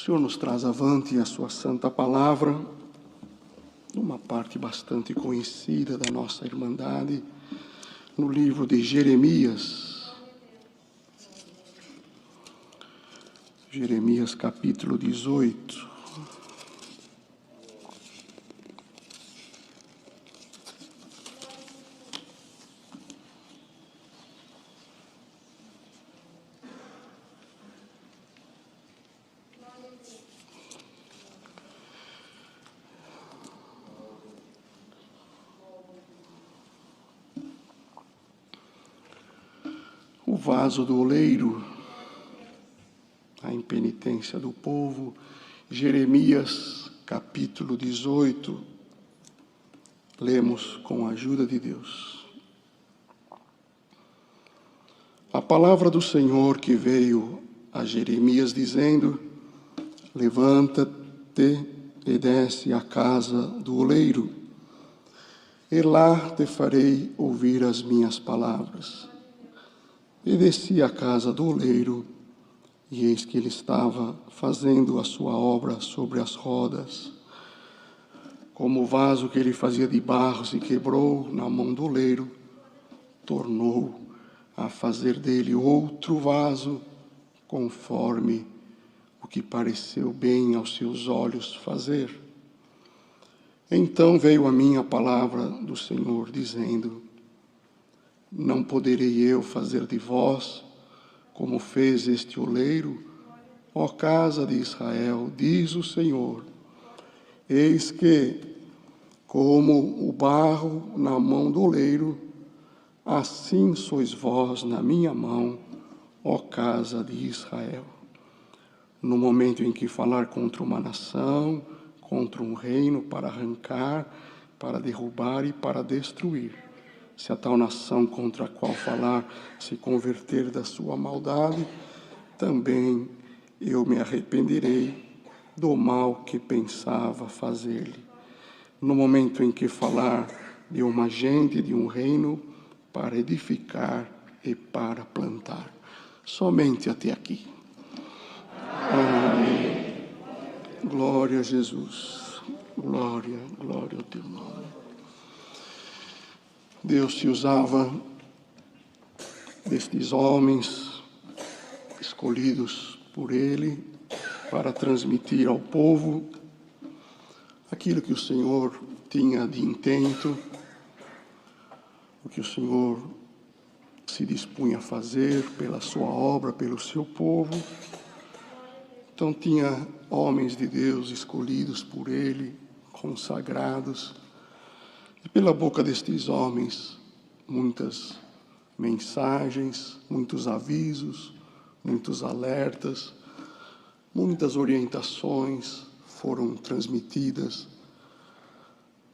Senhor nos traz avante a sua santa palavra, numa parte bastante conhecida da nossa Irmandade, no livro de Jeremias. Jeremias capítulo 18. O vaso do oleiro, a impenitência do povo, Jeremias capítulo 18, lemos com a ajuda de Deus. A palavra do Senhor que veio a Jeremias dizendo: levanta-te e desce à casa do oleiro, e lá te farei ouvir as minhas palavras. E desci à casa do oleiro, e eis que ele estava fazendo a sua obra sobre as rodas. Como o vaso que ele fazia de barro se quebrou na mão do oleiro, tornou a fazer dele outro vaso, conforme o que pareceu bem aos seus olhos fazer. Então veio a mim a palavra do Senhor, dizendo: não poderei eu fazer de vós como fez este oleiro, ó casa de Israel, diz o Senhor. Eis que, como o barro na mão do oleiro, assim sois vós na minha mão, ó casa de Israel. No momento em que falar contra uma nação, contra um reino, para arrancar, para derrubar e para destruir, se a tal nação contra a qual falar se converter da sua maldade, também eu me arrependerei do mal que pensava fazer-lhe. No momento em que falar de uma gente, de um reino, para edificar e para plantar. Somente até aqui. Amém. Glória a Jesus. Glória, glória ao teu nome. Deus se usava destes homens escolhidos por Ele para transmitir ao povo aquilo que o Senhor tinha de intento, o que o Senhor se dispunha a fazer pela sua obra, pelo seu povo. Então tinha homens de Deus escolhidos por Ele, consagrados, e pela boca destes homens, muitas mensagens, muitos avisos, muitos alertas, muitas orientações foram transmitidas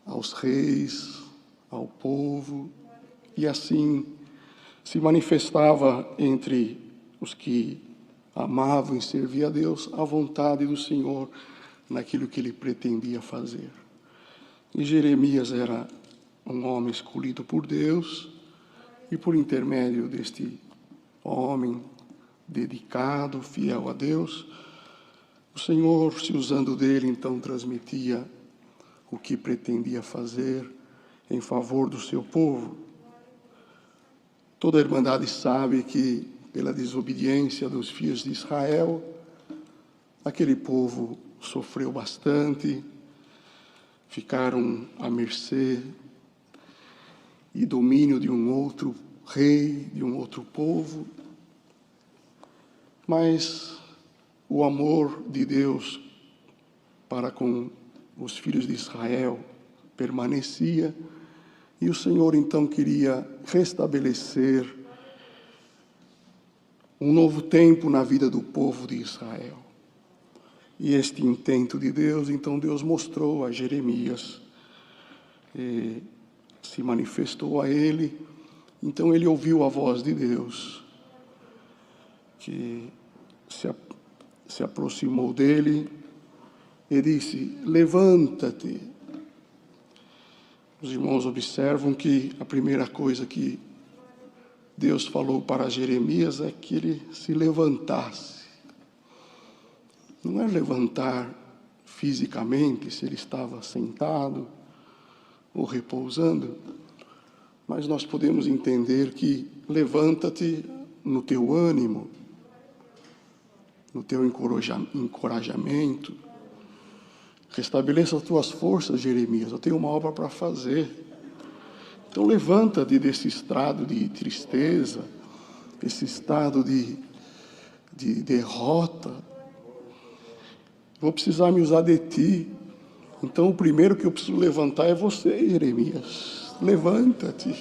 aos reis, ao povo, e assim se manifestava entre os que amavam e serviam a Deus a vontade do Senhor naquilo que Ele pretendia fazer. E Jeremias era um homem escolhido por Deus, e por intermédio deste homem dedicado, fiel a Deus, o Senhor, se usando dele, então transmitia o que pretendia fazer em favor do seu povo. Toda a Irmandade sabe que, pela desobediência dos filhos de Israel, aquele povo sofreu bastante, ficaram à mercê e domínio de um outro rei, de um outro povo. Mas o amor de Deus para com os filhos de Israel permanecia, e o Senhor então queria restabelecer um novo tempo na vida do povo de Israel. E este intento de Deus, então Deus mostrou a Jeremias, se manifestou a ele. Então ele ouviu a voz de Deus, que se aproximou dele e disse: levanta-te. Os irmãos observam que a primeira coisa que Deus falou para Jeremias é que ele se levantasse. não é levantar fisicamente, se ele estava sentado ou repousando, mas nós podemos entender que levanta-te no teu ânimo, no teu encorajamento, restabeleça as tuas forças, Jeremias, eu tenho uma obra para fazer. Então levanta-te desse estado de tristeza, esse estado de derrota. Vou precisar me usar de ti. Então o primeiro que eu preciso levantar é você, Jeremias. Levanta-te.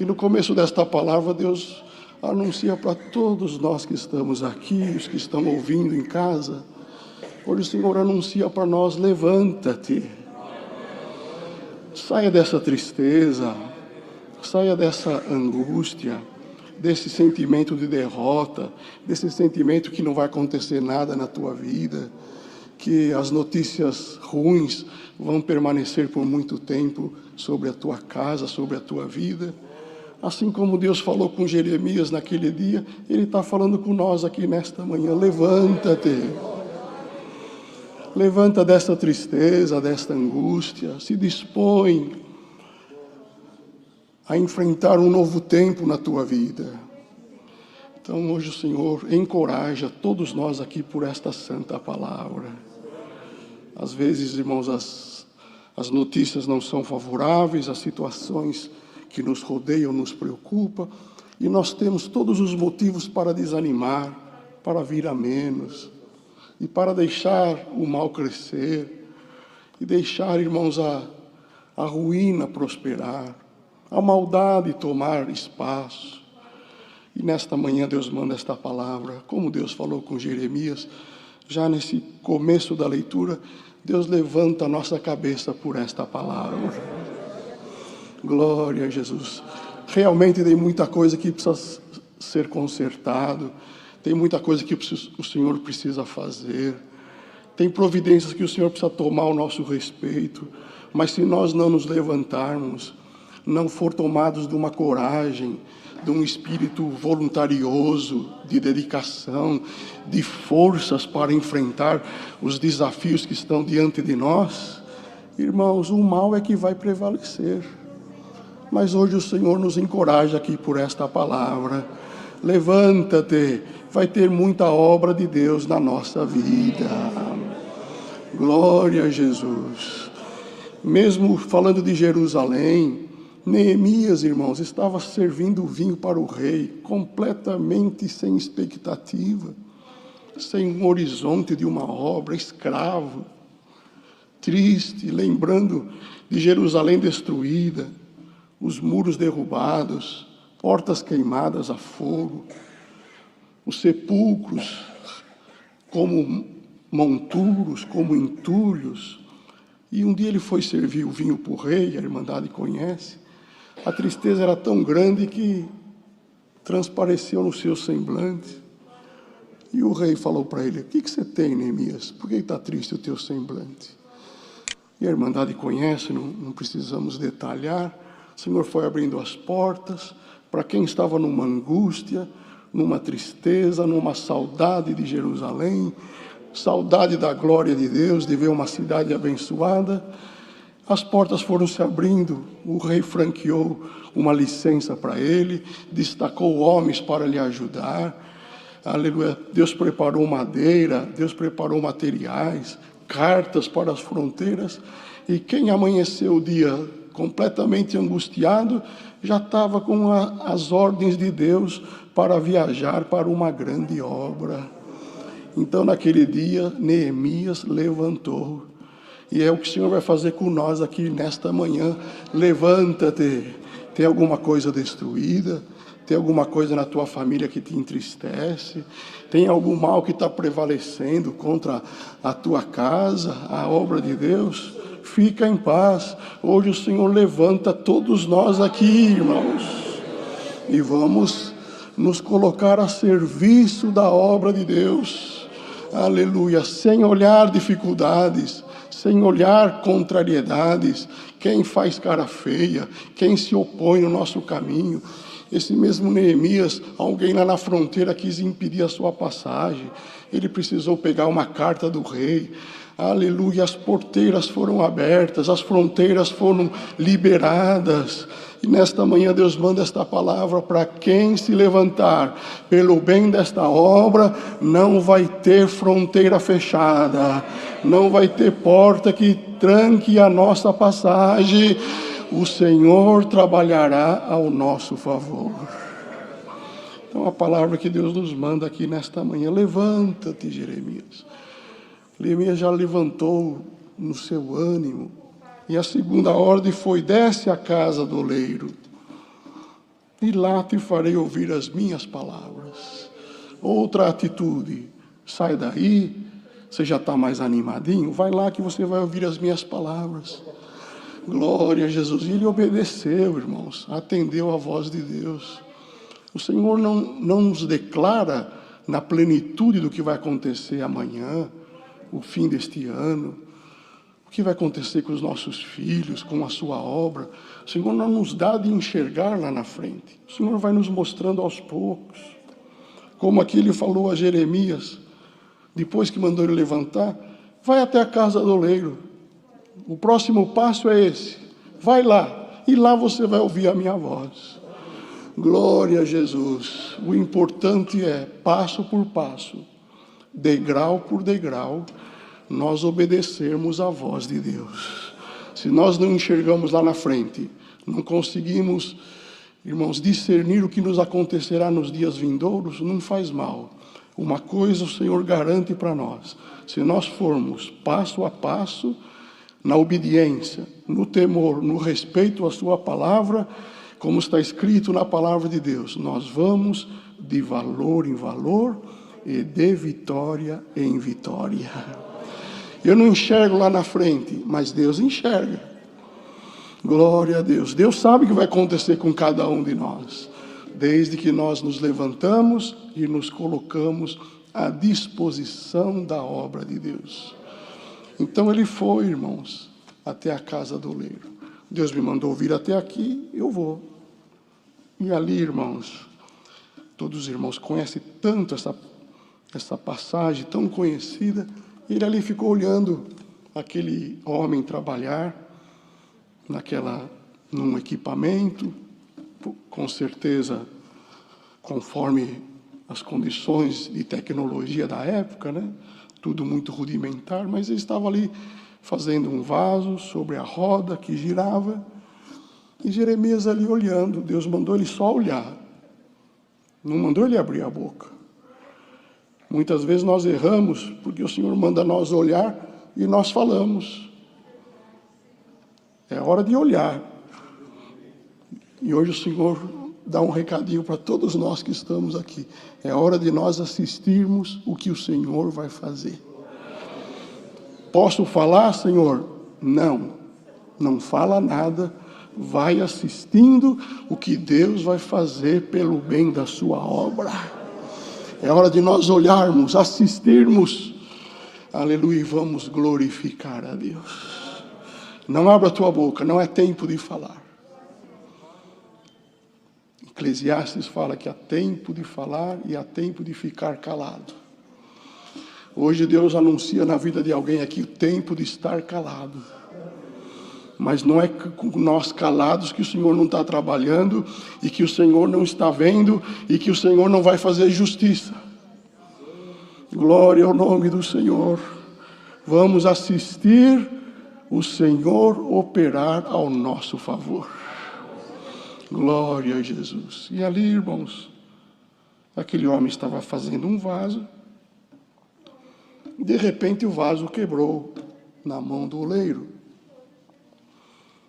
E no começo desta palavra, Deus anuncia para todos nós que estamos aqui, os que estão ouvindo em casa. Hoje o Senhor anuncia para nós: levanta-te. Saia dessa tristeza, saia dessa angústia, desse sentimento de derrota, desse sentimento que não vai acontecer nada na tua vida, que as notícias ruins vão permanecer por muito tempo sobre a tua casa, sobre a tua vida. Assim como Deus falou com Jeremias naquele dia, Ele está falando com nós aqui nesta manhã: levanta-te. Levanta desta tristeza, desta angústia, se dispõe a enfrentar um novo tempo na tua vida. Então hoje o Senhor encoraja todos nós aqui por esta santa palavra. Às vezes, irmãos, as notícias não são favoráveis, as situações que nos rodeiam nos preocupam, e nós temos todos os motivos para desanimar, para vir a menos, e para deixar o mal crescer, e deixar, irmãos, a ruína prosperar, a maldade tomar espaço. E nesta manhã Deus manda esta palavra, como Deus falou com Jeremias, já nesse começo da leitura, Deus levanta a nossa cabeça por esta palavra. Glória a Jesus. Realmente tem muita coisa que precisa ser consertado, tem muita coisa que o Senhor precisa fazer, tem providências que o Senhor precisa tomar ao nosso respeito, mas se nós não nos levantarmos, não for tomados de uma coragem, de um espírito voluntarioso, de dedicação, de forças para enfrentar os desafios que estão diante de nós, irmãos, o mal é que vai prevalecer. Mas hoje o Senhor nos encoraja aqui por esta palavra: levanta-te, vai ter muita obra de Deus na nossa vida. Glória a Jesus. Mesmo falando de Jerusalém, Neemias, irmãos, estava servindo vinho para o rei, completamente sem expectativa, sem um horizonte de uma obra, escravo, triste, lembrando de Jerusalém destruída, os muros derrubados, portas queimadas a fogo, os sepulcros como monturos, como entulhos. E um dia ele foi servir o vinho para o rei, a Irmandade conhece. A tristeza era tão grande que transpareceu no seu semblante. E o rei falou para ele: o que você tem, Neemias? Por que está triste o teu semblante? E a Irmandade conhece, não precisamos detalhar. O Senhor foi abrindo as portas para quem estava numa angústia, numa tristeza, numa saudade de Jerusalém, saudade da glória de Deus, de ver uma cidade abençoada. As portas foram se abrindo, o rei franqueou uma licença para ele, destacou homens para lhe ajudar. Aleluia. Deus preparou madeira, Deus preparou materiais, cartas para as fronteiras, e quem amanheceu o dia completamente angustiado, já estava com as ordens de Deus para viajar para uma grande obra. Então, naquele dia, Neemias levantou. E é o que o Senhor vai fazer com nós aqui nesta manhã. Levanta-te. Tem alguma coisa destruída? Tem alguma coisa na tua família que te entristece? Tem algum mal que está prevalecendo contra a tua casa, a obra de Deus? Fica em paz. Hoje o Senhor levanta todos nós aqui, irmãos, e vamos nos colocar a serviço da obra de Deus. Aleluia. Sem olhar dificuldades, sem olhar contrariedades, quem faz cara feia, quem se opõe no nosso caminho. Esse mesmo Neemias, alguém lá na fronteira quis impedir a sua passagem. Ele precisou pegar uma carta do rei. Aleluia, as porteiras foram abertas, as fronteiras foram liberadas. E nesta manhã Deus manda esta palavra para quem se levantar pelo bem desta obra. Não vai ter fronteira fechada, não vai ter porta que tranque a nossa passagem. O Senhor trabalhará ao nosso favor. Então a palavra que Deus nos manda aqui nesta manhã: levanta-te, Jeremias. Jeremias já levantou no seu ânimo. E a segunda ordem foi: desce à casa do oleiro, e lá te farei ouvir as minhas palavras. Outra atitude: sai daí, você já está mais animadinho, vai lá que você vai ouvir as minhas palavras. Glória a Jesus. E ele obedeceu, irmãos, atendeu a voz de Deus. O Senhor não nos declara na plenitude do que vai acontecer amanhã, o fim deste ano, o que vai acontecer com os nossos filhos, com a sua obra. O Senhor não nos dá de enxergar lá na frente. O Senhor vai nos mostrando aos poucos. Como aqui ele falou a Jeremias, depois que mandou ele levantar: vai até a casa do oleiro. O próximo passo é esse. Vai lá, e lá você vai ouvir a minha voz. Glória a Jesus. O importante é, passo por passo, degrau por degrau, nós obedecermos à voz de Deus. Se nós não enxergamos lá na frente, não conseguimos, irmãos, discernir o que nos acontecerá nos dias vindouros, não faz mal. Uma coisa o Senhor garante para nós: se nós formos passo a passo, na obediência, no temor, no respeito à sua palavra, como está escrito na palavra de Deus, nós vamos de valor em valor e de vitória em vitória. Eu não enxergo lá na frente, mas Deus enxerga. Glória a Deus. Deus sabe o que vai acontecer com cada um de nós, desde que nós nos levantamos e nos colocamos à disposição da obra de Deus. Então ele foi, irmãos, até a casa do oleiro. Deus me mandou vir até aqui, eu vou. E ali, irmãos, todos os irmãos conhecem tanto essa passagem tão conhecida. Ele ali ficou olhando aquele homem trabalhar num equipamento, com certeza conforme as condições de tecnologia da época, né? Tudo muito rudimentar, mas ele estava ali fazendo um vaso sobre a roda que girava, e Jeremias ali olhando. Deus mandou ele só olhar, não mandou ele abrir a boca. Muitas vezes nós erramos, porque o Senhor manda nós olhar e nós falamos. É hora de olhar. E hoje o Senhor dá um recadinho para todos nós que estamos aqui. É hora de nós assistirmos o que o Senhor vai fazer. Posso falar, Senhor? Não fala nada. Vai assistindo o que Deus vai fazer pelo bem da sua obra. É hora de nós olharmos, assistirmos. Aleluia, e vamos glorificar a Deus. Não abra a tua boca, não é tempo de falar. Eclesiastes fala que há tempo de falar e há tempo de ficar calado. Hoje Deus anuncia na vida de alguém aqui o tempo de estar calado. Mas não é com nós calados que o Senhor não está trabalhando, e que o Senhor não está vendo, e que o Senhor não vai fazer justiça. Glória ao nome do Senhor. Vamos assistir o Senhor operar ao nosso favor. Glória a Jesus. E ali, irmãos, aquele homem estava fazendo um vaso. De repente o vaso quebrou na mão do oleiro.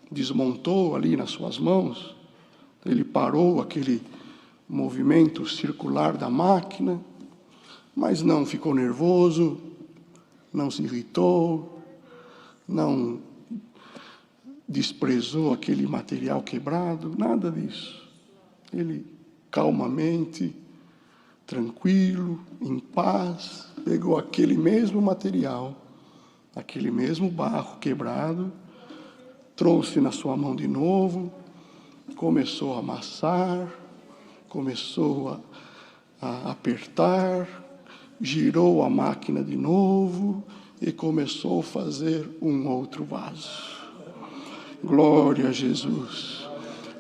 Desmontou ali nas suas mãos. Ele parou aquele movimento circular da máquina, mas não ficou nervoso, não se irritou, não desprezou aquele material quebrado, nada disso. Ele calmamente, tranquilo, em paz, pegou aquele mesmo material, aquele mesmo barro quebrado, trouxe na sua mão de novo, começou a amassar, começou a apertar, girou a máquina de novo e começou a fazer um outro vaso. Glória a Jesus.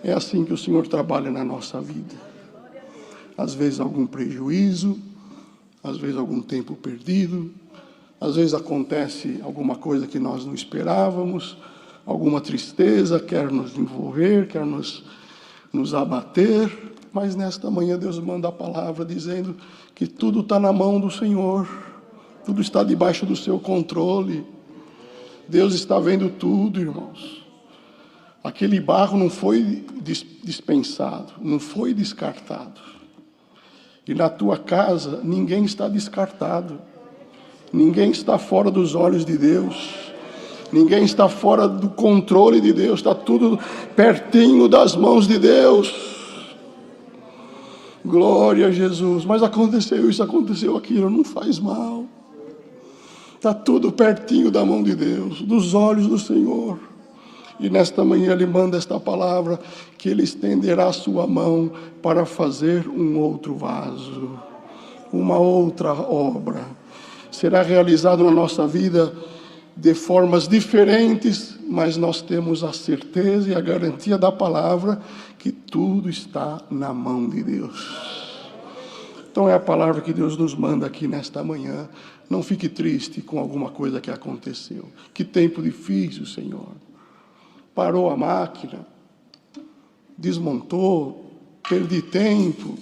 É assim que o Senhor trabalha na nossa vida. Às vezes algum prejuízo, às vezes algum tempo perdido, às vezes acontece alguma coisa que nós não esperávamos, alguma tristeza quer nos envolver, quer nos abater, mas nesta manhã Deus manda a palavra dizendo que tudo está na mão do Senhor, tudo está debaixo do seu controle. Deus está vendo tudo, irmãos. Aquele barro não foi dispensado, não foi descartado. E na tua casa ninguém está descartado. Ninguém está fora dos olhos de Deus. Ninguém está fora do controle de Deus. Está tudo pertinho das mãos de Deus. Glória a Jesus. Mas aconteceu isso, aconteceu aquilo. Não faz mal. Está tudo pertinho da mão de Deus, dos olhos do Senhor. E nesta manhã Ele manda esta palavra, que Ele estenderá a sua mão para fazer um outro vaso, uma outra obra. Será realizado na nossa vida de formas diferentes, mas nós temos a certeza e a garantia da palavra que tudo está na mão de Deus. Então é a palavra que Deus nos manda aqui nesta manhã. Não fique triste com alguma coisa que aconteceu. Que tempo difícil, Senhor. Parou a máquina, desmontou, perdi tempo.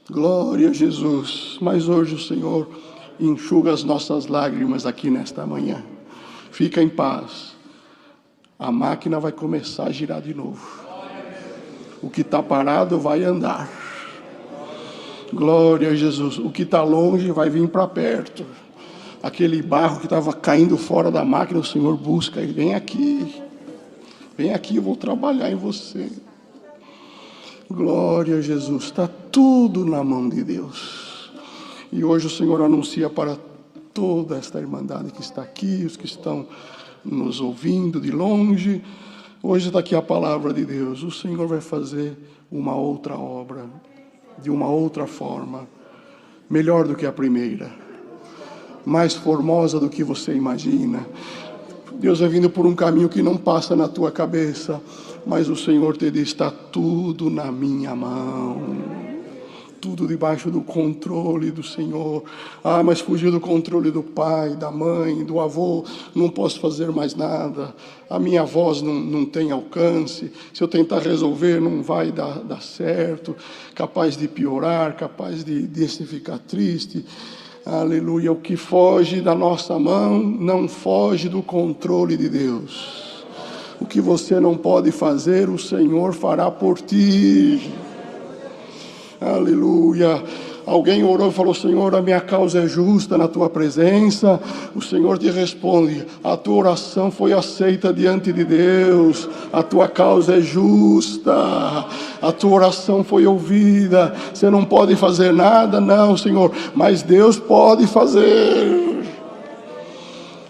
Glória a Jesus. Mas hoje o Senhor enxuga as nossas lágrimas aqui nesta manhã. Fica em paz. A máquina vai começar a girar de novo. O que está parado vai andar. Glória a Jesus. O que está longe vai vir para perto. Aquele barro que estava caindo fora da máquina, o Senhor busca e vem aqui. Vem aqui, eu vou trabalhar em você. Glória a Jesus. Está tudo na mão de Deus. E hoje o Senhor anuncia para toda esta irmandade que está aqui, os que estão nos ouvindo de longe. Hoje está aqui a palavra de Deus. O Senhor vai fazer uma outra obra, de uma outra forma, melhor do que a primeira, mais formosa do que você imagina. Deus vai vindo por um caminho que não passa na tua cabeça, mas o Senhor te diz, está tudo na minha mão, tudo debaixo do controle do Senhor. Ah, mas fugiu do controle do pai, da mãe, do avô, não posso fazer mais nada, a minha voz não tem alcance, se eu tentar resolver não vai dar certo, capaz de piorar, capaz de se ficar triste. Aleluia, o que foge da nossa mão não foge do controle de Deus. O que você não pode fazer, o Senhor fará por ti. Aleluia. Alguém orou e falou, Senhor, a minha causa é justa na tua presença. O Senhor te responde, a tua oração foi aceita diante de Deus. A tua causa é justa. A tua oração foi ouvida. Você não pode fazer nada, não, Senhor, mas Deus pode fazer.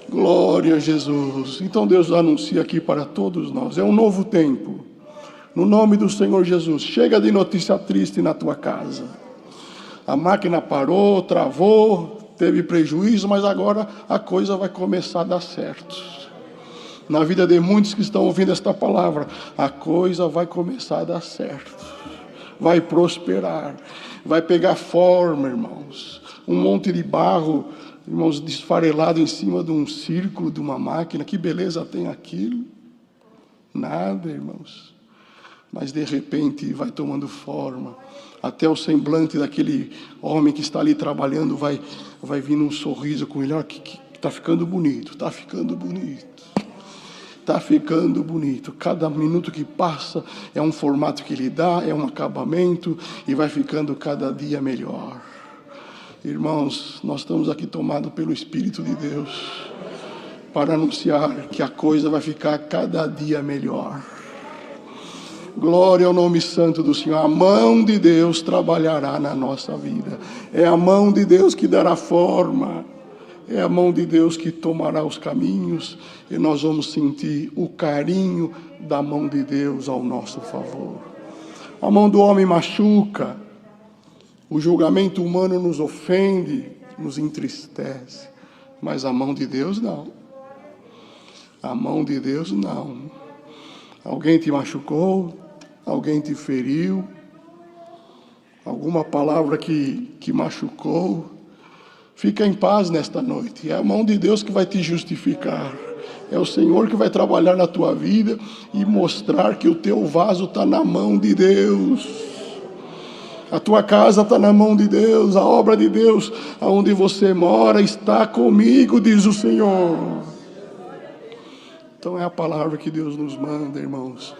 Glória a Jesus. Então Deus anuncia aqui para todos nós, é um novo tempo. No nome do Senhor Jesus, chega de notícia triste na tua casa. A máquina parou, travou, teve prejuízo, mas agora a coisa vai começar a dar certo. Na vida de muitos que estão ouvindo esta palavra, a coisa vai começar a dar certo. Vai prosperar, vai pegar forma, irmãos. Um monte de barro, irmãos, desfarelado em cima de um círculo, de uma máquina. Que beleza tem aquilo? Nada, irmãos. Mas de repente vai tomando forma. Até o semblante daquele homem que está ali trabalhando vai vindo um sorriso com ele. Olha, que está ficando bonito, está ficando bonito. Está ficando bonito. Cada minuto que passa é um formato que ele dá, é um acabamento e vai ficando cada dia melhor. Irmãos, nós estamos aqui tomados pelo Espírito de Deus para anunciar que a coisa vai ficar cada dia melhor. Glória ao nome santo do Senhor. A mão de Deus trabalhará na nossa vida. É a mão de Deus que dará forma. É a mão de Deus que tomará os caminhos. E nós vamos sentir o carinho da mão de Deus ao nosso favor. A mão do homem machuca. O julgamento humano nos ofende, nos entristece. Mas a mão de Deus não. A mão de Deus não. Alguém te machucou? Alguém te feriu? Alguma palavra que machucou? Fica em paz nesta noite. É a mão de Deus que vai te justificar. É o Senhor que vai trabalhar na tua vida e mostrar que o teu vaso está na mão de Deus. A tua casa está na mão de Deus. A obra de Deus, aonde você mora, está comigo, diz o Senhor. Então é a palavra que Deus nos manda, irmãos.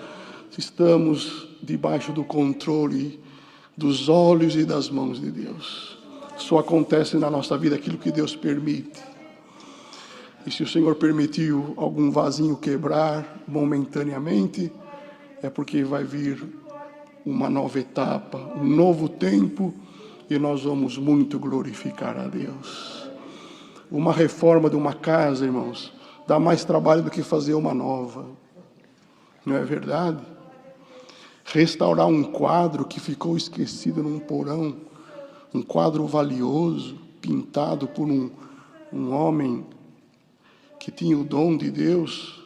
Estamos debaixo do controle dos olhos e das mãos de Deus. Só acontece na nossa vida aquilo que Deus permite. E se o Senhor permitiu algum vasinho quebrar momentaneamente, é porque vai vir uma nova etapa, um novo tempo, e nós vamos muito glorificar a Deus. Uma reforma de uma casa, irmãos, dá mais trabalho do que fazer uma nova. Não é verdade? Restaurar um quadro que ficou esquecido num porão, um quadro valioso, pintado por um homem que tinha o dom de Deus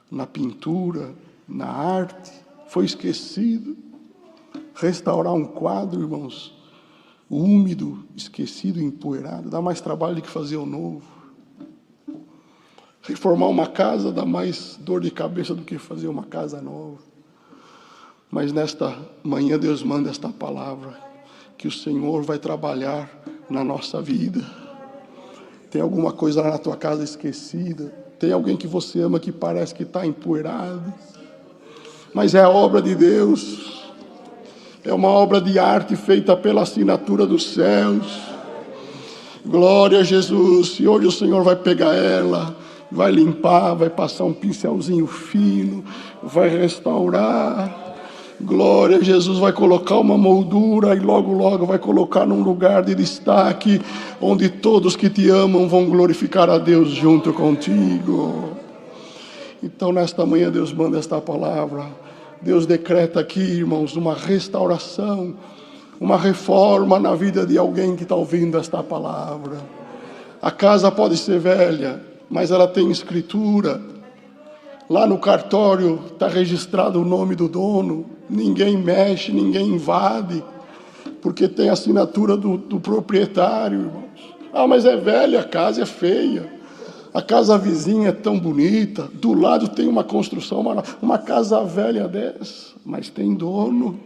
na pintura, na arte, foi esquecido. Restaurar um quadro, irmãos, úmido, esquecido, empoeirado, dá mais trabalho do que fazer o novo. Reformar uma casa dá mais dor de cabeça do que fazer uma casa nova. Mas nesta manhã Deus manda esta palavra, que o Senhor vai trabalhar na nossa vida. Tem alguma coisa lá na tua casa esquecida? Tem alguém que você ama que parece que está empoeirado? Mas é a obra de Deus. É uma obra de arte feita pela assinatura dos céus. Glória a Jesus. E hoje o Senhor vai pegar ela, vai limpar, vai passar um pincelzinho fino, vai restaurar. Glória a Jesus, vai colocar uma moldura e logo, logo vai colocar num lugar de destaque, onde todos que te amam vão glorificar a Deus junto contigo. Então, nesta manhã, Deus manda esta palavra. Deus decreta aqui, irmãos, uma restauração, uma reforma na vida de alguém que está ouvindo esta palavra. A casa pode ser velha, mas ela tem escritura. Lá no cartório está registrado o nome do dono. Ninguém mexe, ninguém invade, porque tem a assinatura do proprietário, irmãos. Ah, mas é velha, a casa é feia. A casa vizinha é tão bonita. Do lado tem uma construção, uma casa velha dessa, mas tem dono.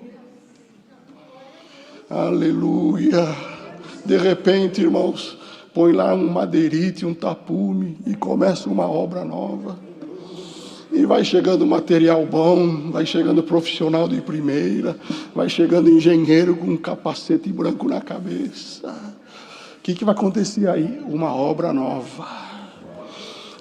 Aleluia. De repente, irmãos, põe lá um madeirite, um tapume e começa uma obra nova. E vai chegando material bom, vai chegando profissional de primeira, vai chegando engenheiro com um capacete branco na cabeça. O que vai acontecer aí? Uma obra nova.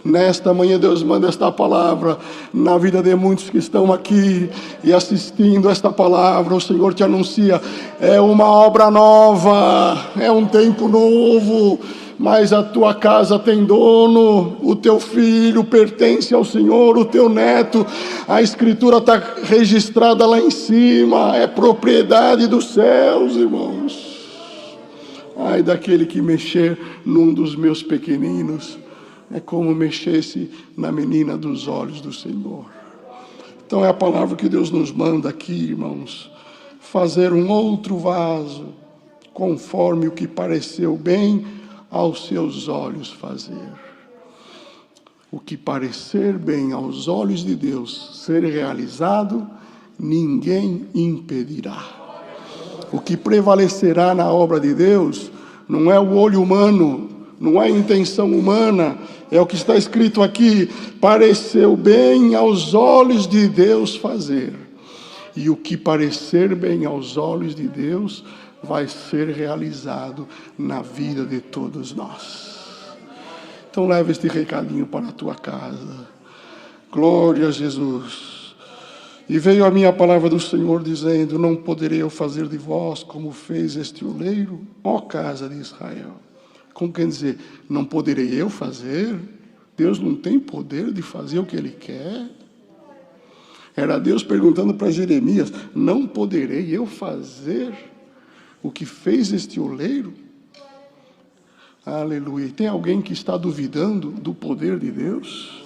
Nesta manhã Deus manda esta palavra na vida de muitos que estão aqui e assistindo esta palavra. O Senhor te anuncia, é uma obra nova, é um tempo novo. Mas a tua casa tem dono, o teu filho pertence ao Senhor, o teu neto, a escritura está registrada lá em cima, é propriedade dos céus, irmãos. Ai daquele que mexer num dos meus pequeninos, é como mexesse na menina dos olhos do Senhor. Então é a palavra que Deus nos manda aqui, irmãos, fazer um outro vaso, conforme o que pareceu bem aos seus olhos fazer. O que parecer bem aos olhos de Deus ser realizado, ninguém impedirá. O que prevalecerá na obra de Deus não é o olho humano, não é a intenção humana, é o que está escrito aqui: pareceu bem aos olhos de Deus fazer. E o que parecer bem aos olhos de Deus vai ser realizado na vida de todos nós. Então leva este recadinho para a tua casa. Glória a Jesus. E veio a minha palavra do Senhor dizendo: não poderei eu fazer de vós como fez este oleiro, ó casa de Israel. Como quer dizer, não poderei eu fazer? Deus não tem poder de fazer o que Ele quer? Era Deus perguntando para Jeremias: não poderei eu fazer o que fez este oleiro? Aleluia. E tem alguém que está duvidando do poder de Deus?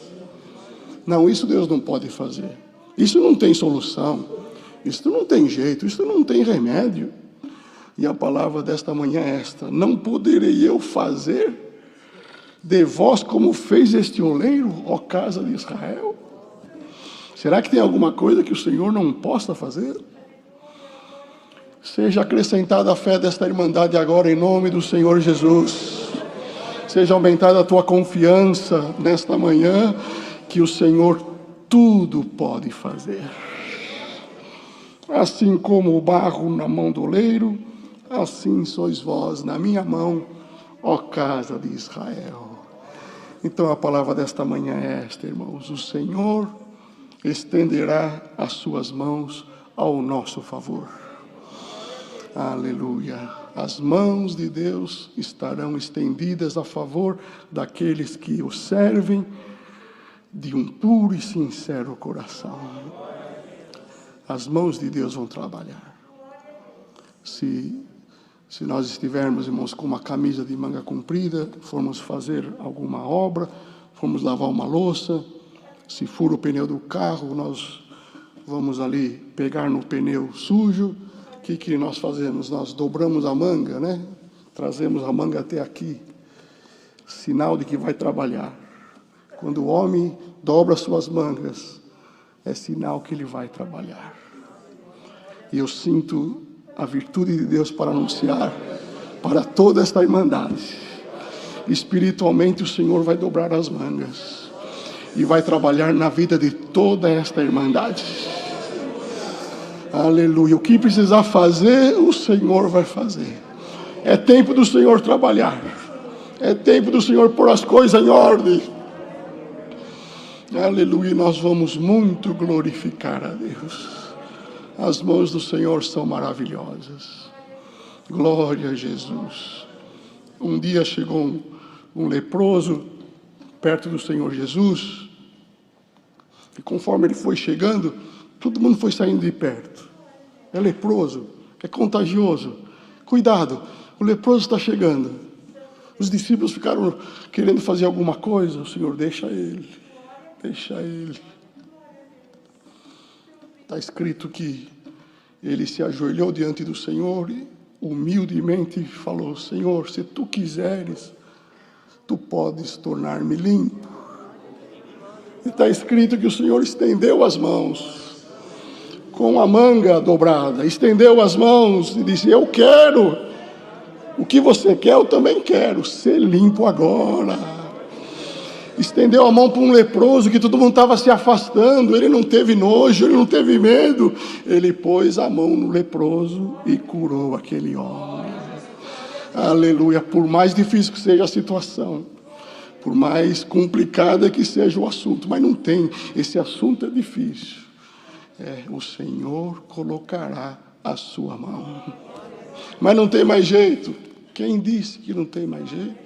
Não, isso Deus não pode fazer. Isso não tem solução. Isso não tem jeito. Isso não tem remédio. E a palavra desta manhã é esta: não poderei eu fazer de vós como fez este oleiro, ó casa de Israel? Será que tem alguma coisa que o Senhor não possa fazer? Seja acrescentada a fé desta irmandade agora, em nome do Senhor Jesus. Seja aumentada a tua confiança nesta manhã, que o Senhor tudo pode fazer. Assim como o barro na mão do oleiro, assim sois vós na minha mão, ó casa de Israel. Então a palavra desta manhã é esta, irmãos: o Senhor estenderá as suas mãos ao nosso favor. Aleluia. As mãos de Deus estarão estendidas a favor daqueles que o servem de um puro e sincero coração. As mãos de Deus vão trabalhar. Se nós estivermos, irmãos, com uma camisa de manga comprida, formos fazer alguma obra, formos lavar uma louça, se fura o pneu do carro, nós vamos ali pegar no pneu sujo. O que nós fazemos? Nós dobramos a manga, né? Trazemos a manga até aqui. Sinal de que vai trabalhar. Quando o homem dobra suas mangas, é sinal que ele vai trabalhar. E eu sinto a virtude de Deus para anunciar para toda esta irmandade. Espiritualmente o Senhor vai dobrar as mangas e vai trabalhar na vida de toda esta irmandade. Aleluia. O que precisar fazer, o Senhor vai fazer. É tempo do Senhor trabalhar. É tempo do Senhor pôr as coisas em ordem. Aleluia. Nós vamos muito glorificar a Deus. As mãos do Senhor são maravilhosas. Glória a Jesus. Um dia chegou um leproso perto do Senhor Jesus. E conforme ele foi chegando, todo mundo foi saindo de perto. É leproso, é contagioso. Cuidado, o leproso está chegando. Os discípulos ficaram querendo fazer alguma coisa. O Senhor: deixa ele, deixa ele. Está escrito que ele se ajoelhou diante do Senhor e humildemente falou: Senhor, se tu quiseres, tu podes tornar-me limpo. E está escrito que o Senhor estendeu as mãos, com a manga dobrada, estendeu as mãos e disse: eu quero, o que você quer eu também quero, ser limpo agora. Estendeu a mão para um leproso que todo mundo estava se afastando. Ele não teve nojo, ele não teve medo. Ele pôs a mão no leproso e curou aquele homem. Aleluia. Por mais difícil que seja a situação, por mais complicada que seja o assunto, mas não tem, esse assunto é difícil, o Senhor colocará a sua mão. Mas não tem mais jeito. Quem disse que não tem mais jeito?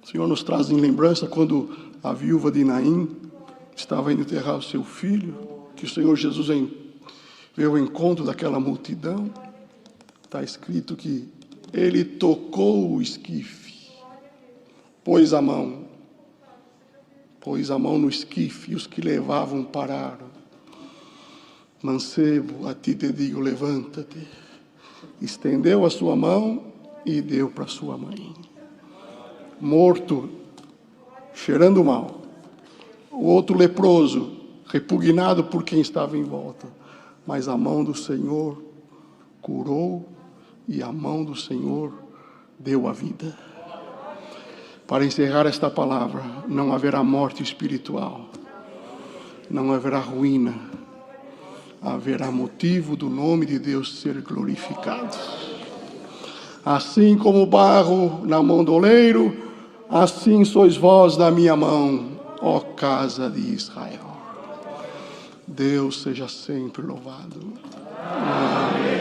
O Senhor nos traz em lembrança quando a viúva de Naim estava indo enterrar o seu filho, que o Senhor Jesus veio ao encontro daquela multidão. Está escrito que ele tocou o esquife, pôs a mão no esquife, e os que levavam pararam. Mancebo, a ti te digo, levanta-te. Estendeu a sua mão e deu para sua mãe. Morto, cheirando mal. O outro leproso, repugnado por quem estava em volta. Mas a mão do Senhor curou e a mão do Senhor deu a vida. Para encerrar esta palavra, não haverá morte espiritual, não haverá ruína, haverá motivo do nome de Deus ser glorificado. Assim como o barro na mão do oleiro, assim sois vós na minha mão, ó casa de Israel. Deus seja sempre louvado. Amém.